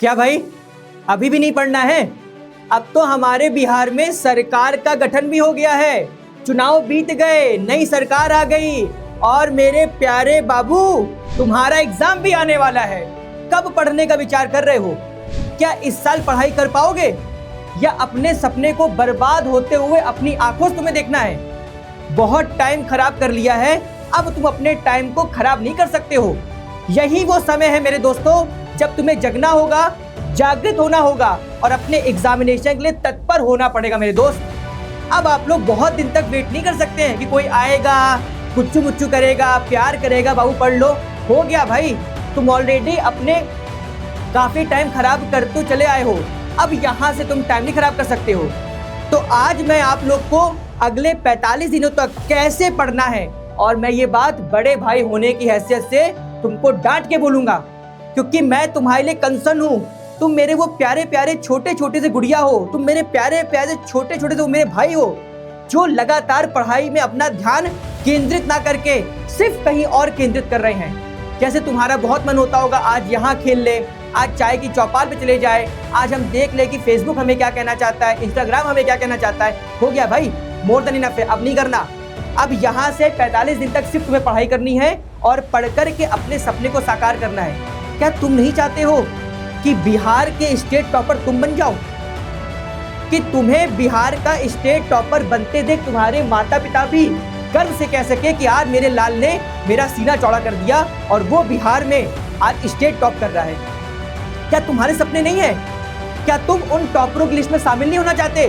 क्या भाई, अभी भी नहीं पढ़ना है? अब तो हमारे बिहार में सरकार का गठन भी हो गया है। चुनाव बीत गए, नई सरकार आ गई और मेरे प्यारे बाबू तुम्हारा एग्जाम भी आने वाला है। कब पढ़ने का विचार कर रहे हो? क्या इस साल पढ़ाई कर पाओगे या अपने सपने को बर्बाद होते हुए अपनी आंखों से तुम्हें देखना है? बहुत टाइम खराब कर लिया है, अब तुम अपने टाइम को खराब नहीं कर सकते हो। यही वो समय है मेरे दोस्तों जब तुम्हें जगना होगा, जागृत होना होगा और अपने एग्जामिनेशन के लिए तत्पर होना पड़ेगा मेरे दोस्त। अब आप लोग बहुत दिन तक वेट नहीं कर सकते हैं कि कोई आएगा, कुच्चू मुच्चू करेगा, प्यार करेगा, बाबू पढ़ लो। हो गया भाई, तुम ऑलरेडी अपने काफी टाइम खराब करते चले आए हो, अब यहाँ से तुम टाइम नहीं खराब कर सकते हो। तो आज मैं आप लोग को अगले 45 दिनों तक कैसे पढ़ना है, और मैं ये बात बड़े भाई होने की हैसियत से तुमको डांट के बोलूंगा, क्योंकि मैं तुम्हारे लिए कंसर्न हूँ। तुम मेरे वो प्यारे प्यारे छोटे छोटे से गुड़िया हो, तुम मेरे प्यारे प्यारे छोटे छोटे से मेरे भाई हो, जो लगातार पढ़ाई में अपना ध्यान केंद्रित ना करके सिर्फ कहीं और केंद्रित कर रहे हैं। जैसे तुम्हारा बहुत मन होता होगा आज यहाँ खेल ले, आज चाय की चौपाल पे चले जाए, आज हम देख ले कि फेसबुक हमें क्या कहना चाहता है, इंस्टाग्राम हमें क्या कहना चाहता है। हो गया भाई, मोर देन इनफ है, अब नहीं करना। अब यहाँ से 45 दिन तक सिर्फ तुम्हें पढ़ाई करनी है और पढ़ कर के अपने सपने को साकार करना है। क्या तुम नहीं चाहते हो कि बिहार के स्टेट टॉपर तुम बन जाओ, कि तुम्हें बिहार का स्टेट टॉपर बनते देख तुम्हारे माता पिता भी गर्व से कह सके कि आज मेरे लाल ने मेरा सीना चौड़ा कर दिया और वो बिहार में आज स्टेट टॉप कर रहा है? क्या तुम्हारे सपने नहीं है? क्या तुम उन टॉपरों की लिस्ट में शामिल नहीं होना चाहते?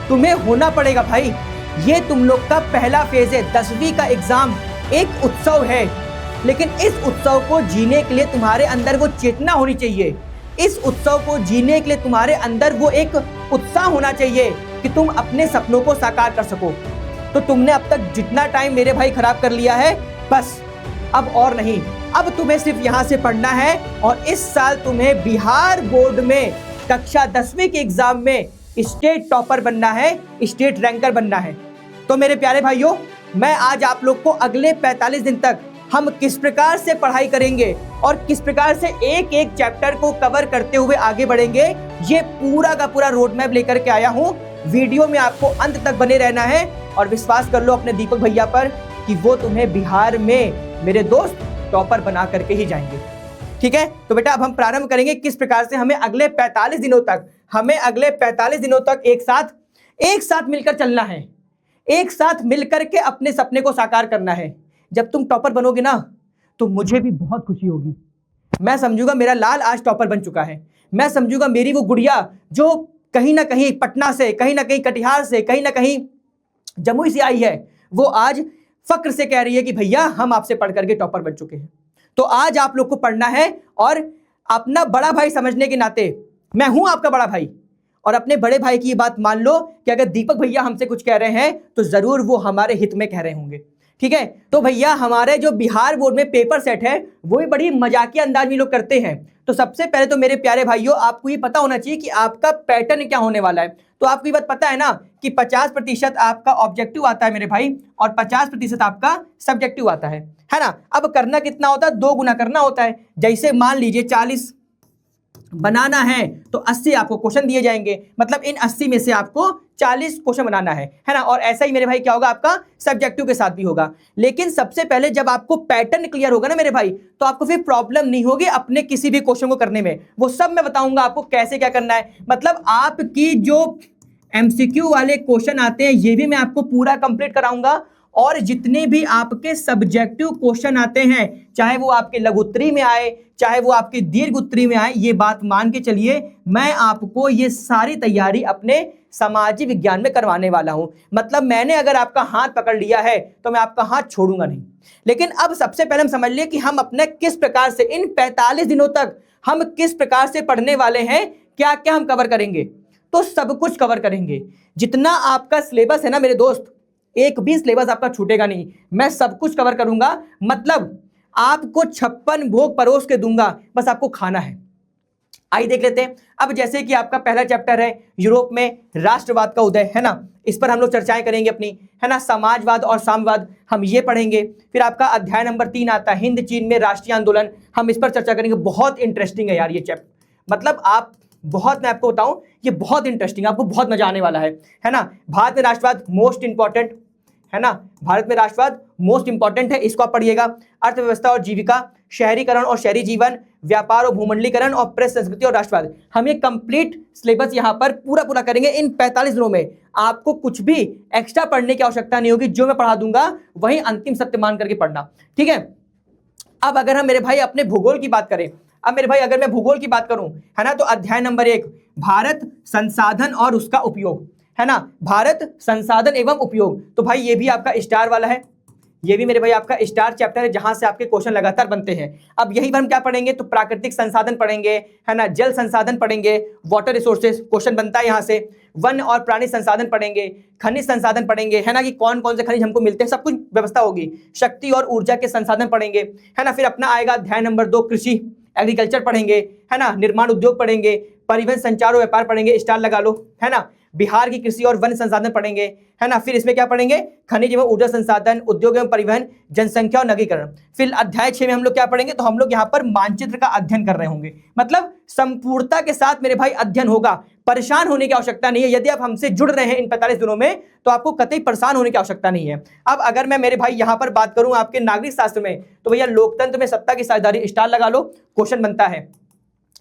तुम्हें होना पड़ेगा भाई। ये तुम लोग का पहला फेज है, 10वीं का एग्जाम एक उत्सव है, लेकिन इस उत्सव को जीने के लिए तुम्हारे अंदर वो चेतना होनी चाहिए। इस उत्सव को जीने के लिए तुम्हारे अंदर वो एक उत्साह होना चाहिए कि तुम अपने सपनों को साकार कर सको। तो तुमने अब तक जितना टाइम मेरे भाई खराब कर लिया है, बस अब और नहीं। अब तुम्हें सिर्फ यहाँ से पढ़ना है और इस साल तुम्हें बिहार बोर्ड में कक्षा 10वीं के एग्जाम में स्टेट टॉपर बनना है, स्टेट रैंकर बनना है। तो मेरे प्यारे भाइयों, मैं आज आप लोग को अगले 45 दिन तक हम किस प्रकार से पढ़ाई करेंगे और किस प्रकार से एक एक चैप्टर को कवर करते हुए आगे बढ़ेंगे, ये पूरा का पूरा रोड मैप लेकर के आया हूँ। वीडियो में आपको अंत तक बने रहना है और विश्वास कर लो अपने दीपक भैया पर कि वो तुम्हें बिहार में मेरे दोस्त टॉपर बना करके ही जाएंगे। ठीक है, तो बेटा अब हम प्रारंभ करेंगे किस प्रकार से हमें अगले 45 दिनों तक एक साथ मिलकर चलना है, एक साथ मिलकर के अपने सपने को साकार करना है। जब तुम टॉपर बनोगे ना तो मुझे भी बहुत खुशी होगी। मैं समझूंगा मेरा लाल आज टॉपर बन चुका है। मैं समझूंगा मेरी वो गुड़िया जो कहीं ना कहीं पटना से, कहीं ना कहीं कटिहार से, कहीं ना कहीं जमुई से आई है, वो आज फक्र से कह रही है कि भैया हम आपसे पढ़ करके टॉपर बन चुके हैं। तो आज आप लोग को पढ़ना है और अपना बड़ा भाई समझने के नाते मैं हूं आपका बड़ा भाई, और अपने बड़े भाई की ये बात मान लो कि अगर दीपक भैया हमसे कुछ कह रहे हैं तो जरूर वो हमारे हित में कह रहे होंगे। ठीक है, तो भैया हमारे जो बिहार बोर्ड में पेपर सेट है वो भी बड़ी मजाकिया अंदाज में लोग करते हैं। तो सबसे पहले तो मेरे प्यारे भाइयों, आपको ये पता होना चाहिए कि आपका पैटर्न क्या होने वाला है। तो आपको ये बात पता है ना कि 50% आपका ऑब्जेक्टिव आता है मेरे भाई और 50% आपका सब्जेक्टिव आता है ना। अब करना कितना होता है? 2 गुना करना होता है। जैसे मान लीजिए 40 बनाना है तो 80 आपको क्वेश्चन दिए जाएंगे, मतलब इन 80 में से आपको 40 क्वेश्चन बनाना है ना। और ऐसा ही मेरे भाई क्या होगा, आपका सब्जेक्टिव के साथ भी होगा। लेकिन सबसे पहले जब आपको पैटर्न क्लियर होगा ना मेरे भाई, तो आपको फिर प्रॉब्लम नहीं होगी अपने किसी भी क्वेश्चन को करने में। वो सब मैं बताऊंगा आपको कैसे क्या करना है। मतलब आपकी जो MCQ वाले क्वेश्चन आते हैं ये भी मैं आपको पूरा कंप्लीट कराऊंगा, और जितने भी आपके सब्जेक्टिव क्वेश्चन आते हैं, चाहे वो आपके लघु उत्तरी में आए, चाहे वो आपके दीर्घ उत्तरी में आए, ये बात मान के चलिए मैं आपको ये सारी तैयारी अपने सामाजिक विज्ञान में करवाने वाला हूं। मतलब मैंने अगर आपका हाथ पकड़ लिया है तो मैं आपका हाथ छोड़ूंगा नहीं। लेकिन अब सबसे पहले हम समझ लिए कि हम अपने किस प्रकार से इन 45 दिनों तक हम किस प्रकार से पढ़ने वाले हैं, क्या क्या हम कवर करेंगे। तो सब कुछ कवर करेंगे। जितना आपका सिलेबस है ना मेरे दोस्त, एक भी सिलेबस आपका छूटेगा नहीं। मैं सब कुछ कवर करूंगा, मतलब आपको 56 भोग परोस के दूंगा, बस आपको खाना है। आइए देख लेते हैं। अब जैसे कि आपका पहला चैप्टर है यूरोप में राष्ट्रवाद का उदय, है ना, इस पर हम लोग चर्चाएं करेंगे अपनी, है ना। समाजवाद और साम्यवाद हम ये पढ़ेंगे। फिर आपका अध्याय नंबर 3 आता है हिंद चीन में राष्ट्रीय आंदोलन, हम इस पर चर्चा करेंगे। बहुत इंटरेस्टिंग है यार ये चैप्टर, मतलब आप बहुत, मैं आपको बताऊं, ये बहुत इंटरेस्टिंग, आपको बहुत मजा आने वाला है ना। भारत में राष्ट्रवाद मोस्ट इंपॉर्टेंट है ना, भारत में राष्ट्रवाद मोस्ट इंपॉर्टेंट है, इसको आप पढ़िएगा। अर्थव्यवस्था और जीविका, शहरीकरण और शहरी जीवन, व्यापार और भूमंडलीकरण, और प्रेस संस्कृति और राष्ट्रवाद। हम ये कंप्लीट सिलेबस यहाँ पर पूरा करेंगे इन 45 दिनों में। आपको कुछ भी एक्स्ट्रा पढ़ने की आवश्यकता नहीं होगी, जो मैं पढ़ा दूंगा वही अंतिम सत्य मान करके पढ़ना, ठीक है। अब अगर हम मेरे भाई अपने भूगोल की बात करें, अब मेरे भाई अगर मैं भूगोल की बात करूं, है ना, तो अध्याय नंबर 1 भारत संसाधन और उसका उपयोग, है ना, भारत संसाधन एवं उपयोग। तो भाई ये भी आपका स्टार वाला है, ये भी मेरे भाई आपका स्टार चैप्टर है, जहां से आपके क्वेश्चन लगातार बनते हैं। अब यही पर हम क्या पढ़ेंगे, तो प्राकृतिक संसाधन पढ़ेंगे, है ना, जल संसाधन पढ़ेंगे, वाटर रिसोर्सेज क्वेश्चन बनता है यहाँ से, वन और प्राणी संसाधन पढ़ेंगे, खनिज संसाधन पढ़ेंगे, है ना, कि कौन कौन से खनिज हमको मिलते हैं, सब कुछ व्यवस्था होगी, शक्ति और ऊर्जा के संसाधन पढ़ेंगे, है ना। फिर अपना आएगा अध्याय नंबर 2 कृषि एग्रीकल्चर पढ़ेंगे, है ना, निर्माण उद्योग पढ़ेंगे, परिवहन संचार और व्यापार पढ़ेंगे, स्टार लगा लो, है ना, बिहार की कृषि और वन संसाधन पढ़ेंगे, है ना। फिर इसमें क्या पढ़ेंगे, खनिज एवं ऊर्जा संसाधन, उद्योग एवं परिवहन, जनसंख्या और नगरीकरण। फिर अध्याय 6 में हम लोग क्या पढ़ेंगे, तो हम लोग यहाँ पर मानचित्र का अध्ययन कर रहे होंगे, मतलब संपूर्णता के साथ मेरे भाई अध्ययन होगा, परेशान होने की आवश्यकता नहीं है। यदि आप हमसे जुड़ रहे हैं इन 45 दिनों में, तो आपको कतई परेशान होने की आवश्यकता नहीं है। अब अगर मैं मेरे भाई यहाँ पर बात करूं आपके नागरिक शास्त्र में, तो भैया लोकतंत्र में सत्ता की साझेदारी, स्टार लगा लो, क्वेश्चन बनता है।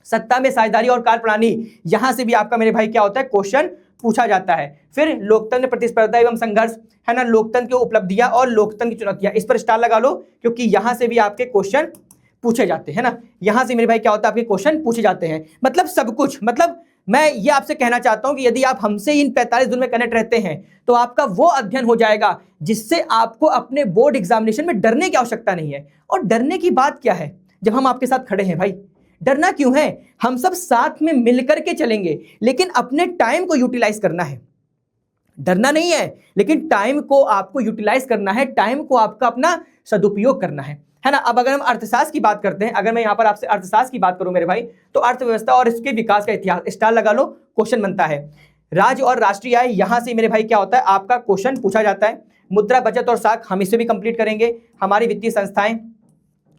सत्ता में साझेदारी और कार्यप्रणाली, यहां से भी आपका मेरे भाई क्या होता है, क्वेश्चन पूछा जाता है। फिर लोकतंत्र प्रतिस्पर्धा एवं संघर्ष, है ना, लोकतंत्र की उपलब्धियां और लोकतंत्र की चुनौतियां, इस पर स्टार लगा लो, क्योंकि यहां से भी आपके क्वेश्चन पूछे जाते हैं ना, यहां से मेरे भाई क्या होता है, आपके क्वेश्चन पूछे जाते हैं। मतलब सब कुछ, मतलब मैं ये आपसे कहना चाहता हूं कि यदि आप हमसे इन 45 दिन में कनेक्ट रहते हैं, तो आपका वो अध्ययन हो जाएगा जिससे आपको अपने बोर्ड एग्जामिनेशन में डरने की आवश्यकता नहीं है। और डरने की बात क्या है, जब हम आपके साथ खड़े हैं भाई, डरना क्यों है, हम सब साथ में मिलकर के चलेंगे, लेकिन अपने टाइम को यूटिलाइज करना है। डरना नहीं है, लेकिन टाइम को आपको यूटिलाइज करना है, टाइम को आपका अपना सदुपयोग करना है ना। अब अगर हम अर्थशास्त्र की बात करते हैं, अगर मैं यहां पर आपसे अर्थशास्त्र की बात करूं मेरे भाई, तो अर्थव्यवस्था और इसके विकास का इतिहास, स्टार लगा लो, क्वेश्चन बनता है। राज्य और राष्ट्रीय आय, यहां से मेरे भाई क्या होता है, आपका क्वेश्चन पूछा जाता है। मुद्रा, बचत और साख, हम इसे भी कंप्लीट करेंगे। हमारी वित्तीय संस्थाएं,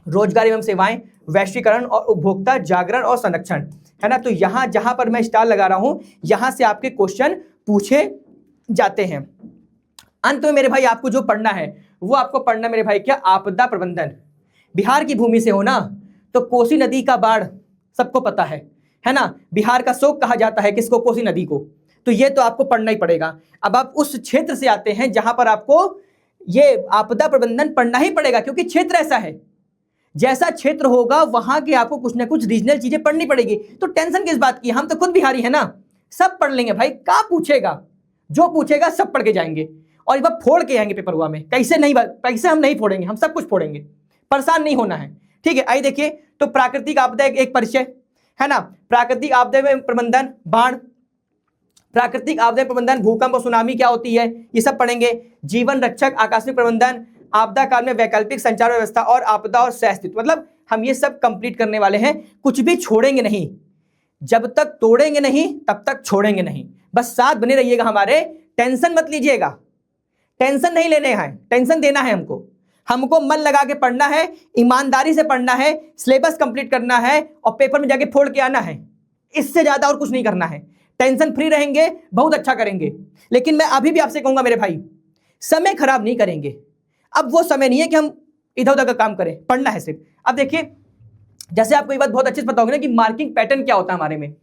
रोजगार एवं सेवाएं, वैश्वीकरण और उपभोक्ता जागरण और संरक्षण, है ना। तो यहां जहां पर मैं स्टार लगा रहा हूं, यहां से आपके क्वेश्चन पूछे जाते हैं। अंत में मेरे भाई आपको जो पढ़ना है, वो आपको पढ़ना मेरे भाई क्या, आपदा प्रबंधन। बिहार की भूमि से हो ना, तो कोसी नदी का बाढ़ सबको पता है ना, बिहार का शोक कहा जाता है किसको, कोसी नदी को। तो ये तो आपको पढ़ना ही पड़ेगा। अब आप उस क्षेत्र से आते हैं जहां पर आपको ये आपदा प्रबंधन पढ़ना ही पड़ेगा, क्योंकि क्षेत्र ऐसा है, जैसा क्षेत्र होगा वहां के आपको कुछ ना कुछ रीजनल चीजें पढ़नी पड़ेगी। तो टेंशन किस बात की, हम तो खुद बिहारी है ना, सब पढ़ लेंगे भाई, क्या पूछेगा, जो पूछेगा सब पढ़ के जाएंगे, और इस बार फोड़ के आएंगे पेपर हुआ में। कैसे हम नहीं फोड़ेंगे, हम सब कुछ फोड़ेंगे, परेशान नहीं होना है, ठीक है। आइए देखिए, तो प्राकृतिक आपदा एक परिचय, है ना, प्राकृतिक आपदा में प्रबंधन, बाढ़, प्राकृतिक आपदा प्रबंधन, भूकंप और सुनामी क्या होती है, ये सब पढ़ेंगे। जीवन रक्षक, आकस्मिक प्रबंधन, आपदा काल में वैकल्पिक संचार व्यवस्था, और आपदा और सहअस्तित्व, मतलब हम ये सब कंप्लीट करने वाले हैं, कुछ भी छोड़ेंगे नहीं। जब तक तोड़ेंगे नहीं तब तक छोड़ेंगे नहीं, बस साथ बने रहिएगा हमारे, टेंशन मत लीजिएगा, टेंशन नहीं लेने हैं, टेंशन देना है हमको मन लगा के पढ़ना है, ईमानदारी से पढ़ना है, सिलेबस कंप्लीट करना है, और पेपर में जाके फोड़ के आना है, इससे ज्यादा और कुछ नहीं करना है। टेंशन फ्री रहेंगे, बहुत अच्छा करेंगे। लेकिन मैं अभी भी आपसे कहूंगा मेरे भाई, समय खराब नहीं करेंगे। अब वो समय नहीं है कि हम इधर उधर का काम करें, पढ़ना है सिर्फ। अब देखिए, जैसे आपको ये बात बहुत अच्छे से पता होगी ना कि मार्किंग पैटर्न क्या होता है हमारे में,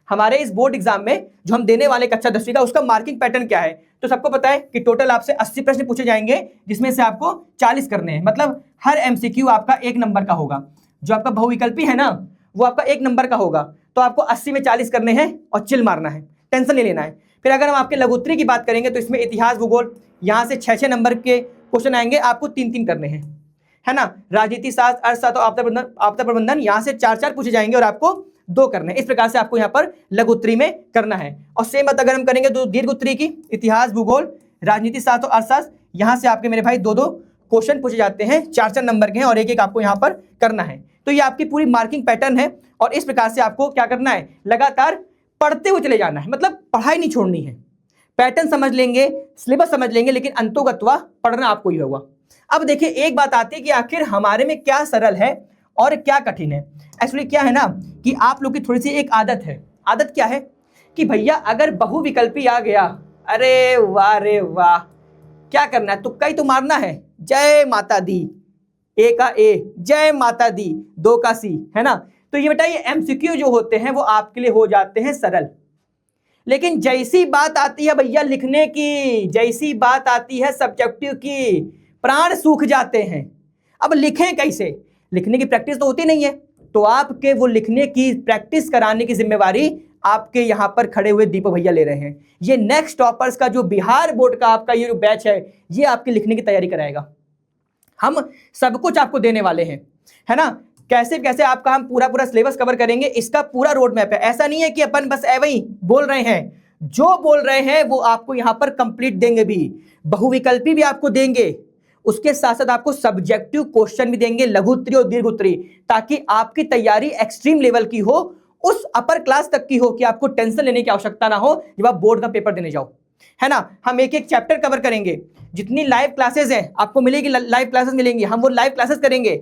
हमारे इस बोर्ड एग्जाम में जो हम देने वाले कक्षा 10वीं का, उसका मार्किंग पैटर्न क्या है। तो सबको पता है कि टोटल आपसे 80 प्रश्न पूछे जाएंगे, जिसमें से आपको 40 करने हैं, मतलब हर एमसीक्यू आपका 1 नंबर का होगा। जो आपका बहुविकल्पी है ना, वो आपका 1 नंबर का होगा। तो आपको 80 में 40 करने हैं और चिल मारना है, टेंशन नहीं लेना है। फिर अगर हम आपके लघुत्तरी की बात करेंगे, तो इसमें इतिहास, भूगोल, यहाँ से 6-6 नंबर के क्वेश्चन आएंगे, आपको 3-3 करने हैं, है ना। राजनीति शास्त्र, अर्थशास्त्र और आपदा प्रबंधन यहाँ से 4-4 पूछे जाएंगे और आपको 2 करने हैं। इस प्रकार से आपको यहाँ पर लघुत्तरी में करना है। और सेम बात अगर हम करेंगे तो दीर्घ उत्तरी की, इतिहास, भूगोल, राजनीति शास्त्र और अर्थशास्त्र, यहाँ से आपके मेरे भाई 2-2 क्वेश्चन पूछे जाते हैं, 4-4 नंबर के हैं, और 1-1 आपको यहाँ पर करना है। तो ये आपकी पूरी मार्किंग पैटर्न है, और इस प्रकार से आपको क्या करना है, लगातार पढ़ते हुए चले जाना है, मतलब पढ़ाई नहीं छोड़नी है। पैटर्न समझ लेंगे, सिलेबस समझ लेंगे, लेकिन अंतोगत्वा पढ़ना आपको ही होगा। अब देखिए, एक बात आती है कि आखिर हमारे में क्या सरल है और क्या कठिन है। एक्चुअली क्या है ना कि आप लोग की थोड़ी सी एक आदत है। आदत क्या है कि भैया अगर बहुविकल्पी आ गया, अरे वाह रे वाह, क्या करना है, तुक्का ही तो मारना है। जय माता दी, ए का ए, जय माता दी, दो का सी, है ना। तो ये बताइए एमसीक्यू जो होते हैं वो आपके लिए हो जाते हैं सरल, लेकिन जैसी बात आती है भैया लिखने की, जैसी बात आती है सब्जेक्टिव की, प्राण सूख जाते हैं। अब लिखें कैसे, लिखने की प्रैक्टिस तो होती नहीं है, तो आपके वो लिखने की प्रैक्टिस कराने की जिम्मेवारी आपके यहां पर खड़े हुए दीपक भैया ले रहे हैं। ये नेक्स्ट टॉपर्स का जो बिहार बोर्ड का आपका ये जो बैच है, ये आपके लिखने की तैयारी कराएगा। हम सब कुछ आपको देने वाले हैं, है ना। कैसे कैसे आपका हम पूरा पूरा सिलेबस कवर करेंगे, इसका पूरा रोड मैप है। ऐसा नहीं है कि अपन बस वही बोल रहे हैं, जो बोल रहे हैं वो आपको यहां पर कंप्लीट देंगे भी, बहुविकल्पी भी आपको देंगे, उसके साथ साथ आपको सब्जेक्टिव क्वेश्चन भी देंगे, लघु उत्तरी और दीर्घ उत्तरी, ताकि आपकी तैयारी एक्सट्रीम लेवल की हो, उस अपर क्लास तक की हो कि आपको टेंशन लेने की आवश्यकता ना हो जब आप बोर्ड का पेपर देने जाओ, है ना। हम एक एक चैप्टर कवर करेंगे, जितनी लाइव क्लासेस हैं आपको मिलेगी, लाइव क्लासेस मिलेंगी, हम वो लाइव क्लासेस करेंगे।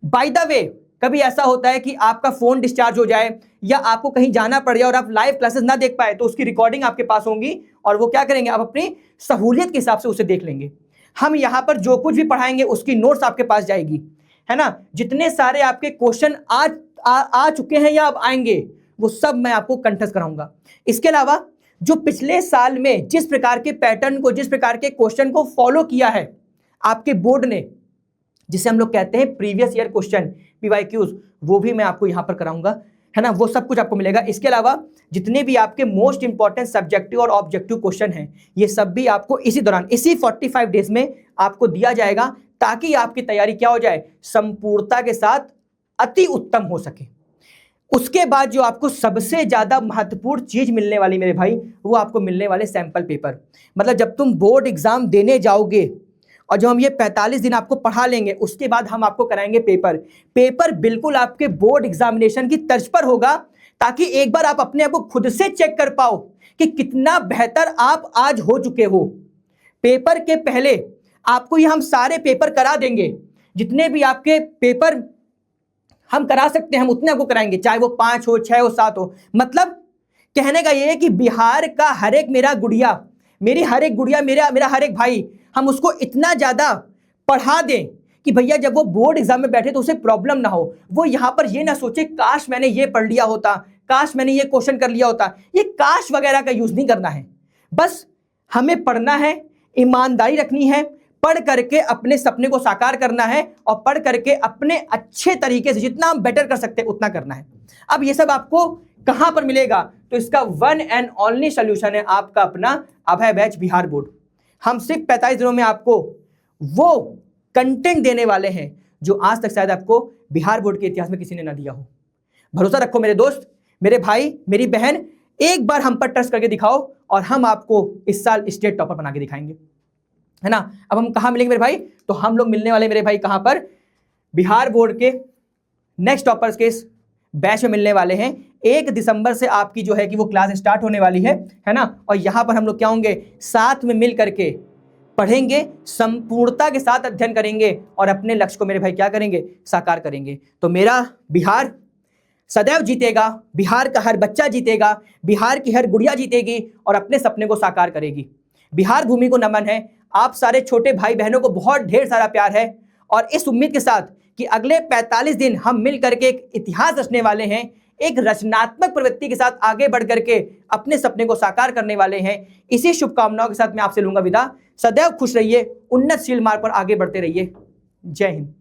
बाय द वे कभी ऐसा होता है कि आपका फोन डिस्चार्ज हो जाए या आपको कहीं जाना पड़ जाए और आप लाइव क्लासेस ना देख पाए, तो उसकी रिकॉर्डिंग आपके पास होंगी और वो क्या करेंगे, आप अपनी सहूलियत के हिसाब से उसे देख लेंगे। हम यहां पर जो कुछ भी पढ़ाएंगे उसकी नोट्स आपके पास जाएगी, है ना। जितने सारे आपके क्वेश्चन आ चुके हैं या अब आएंगे, वो सब मैं आपको कंठस्थ कराऊंगा। इसके अलावा जो पिछले साल में जिस प्रकार के पैटर्न को, जिस प्रकार के क्वेश्चन को फॉलो किया है आपके बोर्ड ने, जिसे हम लोग कहते हैं प्रीवियस ईयर क्वेश्चन, पीवाईक्यूज, वो भी मैं आपको यहां पर कराऊंगा, है ना। वो सब कुछ आपको मिलेगा। इसके अलावा जितने भी आपके मोस्ट इंपॉर्टेंट सब्जेक्टिव और ऑब्जेक्टिव क्वेश्चन हैं, ये सब भी आपको इसी दौरान, इसी 45 डेज में आपको दिया जाएगा, ताकि आपकी तैयारी क्या हो जाए, संपूर्णता के साथ अति उत्तम हो सके। उसके बाद जो आपको सबसे ज्यादा महत्वपूर्ण चीज मिलने वाली मेरे भाई, वो आपको मिलने वाले सैंपल पेपर। मतलब जब तुम बोर्ड एग्जाम देने जाओगे और जो हम ये 45 दिन आपको पढ़ा लेंगे, उसके बाद हम आपको कराएंगे पेपर। पेपर बिल्कुल आपके बोर्ड एग्जामिनेशन की तर्ज पर होगा, ताकि एक बार आप अपने आप को खुद से चेक कर पाओ कि कितना बेहतर आप आज हो चुके हो। पेपर के पहले आपको ये हम सारे पेपर करा देंगे, जितने भी आपके पेपर हम करा सकते हैं हम उतने आपको कराएंगे, चाहे वो 5 हो, 6 हो, 7 हो। मतलब कहने का ये है कि बिहार का हर एक मेरा गुड़िया, मेरी हर एक गुड़िया, मेरा हर एक भाई, हम उसको इतना ज्यादा पढ़ा दें कि भैया जब वो बोर्ड एग्जाम में बैठे तो उसे प्रॉब्लम ना हो, वो यहां पर ये ना सोचे काश मैंने ये पढ़ लिया होता, काश मैंने ये क्वेश्चन कर लिया होता। ये काश वगैरह का यूज नहीं करना है, बस हमें पढ़ना है, ईमानदारी रखनी है, पढ़ करके अपने सपने को साकार करना है और पढ़ करके अपने अच्छे तरीके से जितना हम बेटर कर सकते हैं उतना करना है। अब ये सब आपको कहां पर मिलेगा, तो इसका वन एंड ओनली सोल्यूशन है आपका अपना अभय बैच बिहार बोर्ड। हम सिर्फ 45 दिनों में आपको वो कंटेंट देने वाले हैं जो आज तक शायद आपको बिहार बोर्ड के इतिहास में किसी ने ना दिया हो। भरोसा रखो मेरे दोस्त, मेरे भाई, मेरी बहन, एक बार हम पर ट्रस्ट करके दिखाओ और हम आपको इस साल स्टेट टॉपर बना के दिखाएंगे, है ना। अब हम कहां मिलेंगे मेरे भाई, तो हम लोग मिलने वाले मेरे भाई कहां पर, बिहार बोर्ड के नेक्स्ट टॉपर्स के बैच में मिलने वाले हैं। 1 दिसंबर से आपकी जो है कि वो क्लास स्टार्ट होने वाली है ना। और यहां पर हम लोग क्या होंगे, साथ में मिल करके पढ़ेंगे, संपूर्णता के साथ अध्ययन करेंगे और अपने लक्ष्य को मेरे भाई क्या करेंगे, साकार करेंगे। तो मेरा बिहार सदैव जीतेगा, बिहार का हर बच्चा जीतेगा, बिहार की हर गुड़िया जीतेगी और अपने सपने को साकार करेगी। बिहार भूमि को नमन है, आप सारे छोटे भाई बहनों को बहुत ढेर सारा प्यार है और इस उम्मीद के साथ कि अगले 45 दिन हम मिल करके एक इतिहास रचने वाले हैं, एक रचनात्मक प्रवृत्ति के साथ आगे बढ़ करके अपने सपने को साकार करने वाले हैं। इसी शुभकामनाओं के साथ मैं आपसे लूंगा विदा। सदैव खुश रहिए, उन्नतशील मार्ग पर आगे बढ़ते रहिए। जय हिंद।